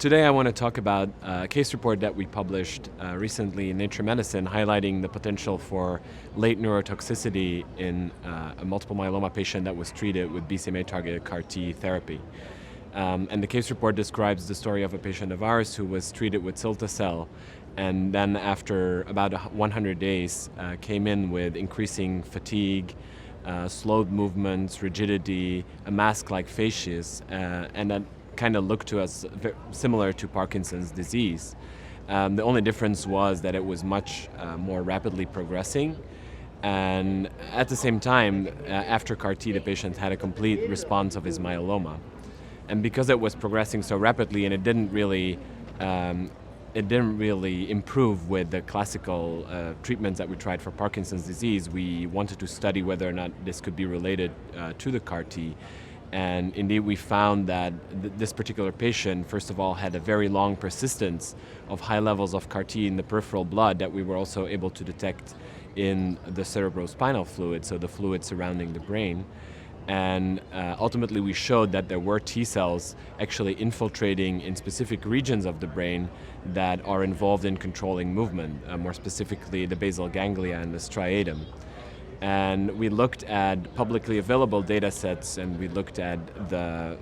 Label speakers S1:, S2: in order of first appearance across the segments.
S1: Today I want to talk about a case report that we published recently in Nature Medicine highlighting the potential for late neurotoxicity in a multiple myeloma patient that was treated with BCMA-targeted CAR-T therapy. And the case report describes the story of a patient of ours who was treated with cilta-cel and then after about 100 days came in with increasing fatigue, slowed movements, rigidity, a mask-like facies, and that kind of looked to us similar to Parkinson's disease. The only difference was that it was much more rapidly progressing, and at the same time, after CAR-T, the patient had a complete response of his myeloma. And because it was progressing so rapidly and it didn't really improve with the classical treatments that we tried for Parkinson's disease, we wanted to study whether or not this could be related to the CAR-T. And indeed, we found that this particular patient, first of all, had a very long persistence of high levels of CAR-T in the peripheral blood that we were also able to detect in the cerebrospinal fluid, so the fluid surrounding the brain. And ultimately, we showed that there were T cells actually infiltrating in specific regions of the brain that are involved in controlling movement, more specifically the basal ganglia and the striatum. And we looked at publicly available data sets, and we looked at the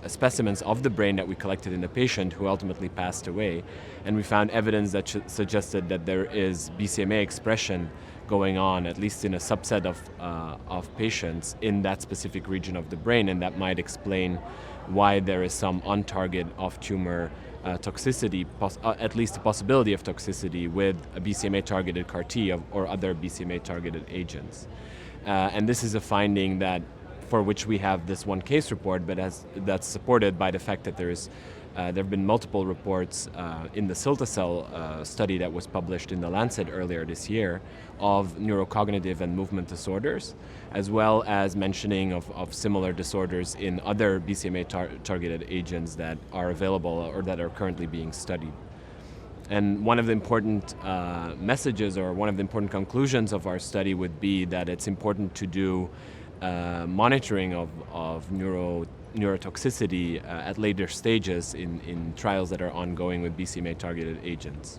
S1: specimens of the brain that we collected in the patient who ultimately passed away. And we found evidence that suggested that there is BCMA expression going on, at least in a subset of patients in that specific region of the brain, and that might explain why there is some on-target off-tumor toxicity, at least a possibility of toxicity with a BCMA-targeted CAR-T or other BCMA-targeted agents. And this is a finding that for which we have this one case report, but that's supported by the fact that there have been multiple reports in the cilta-cel study that was published in The Lancet earlier this year of neurocognitive and movement disorders, as well as mentioning of similar disorders in other BCMA-targeted agents that are available or that are currently being studied. And one of the important messages or one of the important conclusions of our study would be that it's important to do monitoring of neurotoxicity at later stages in trials that are ongoing with BCMA-targeted agents.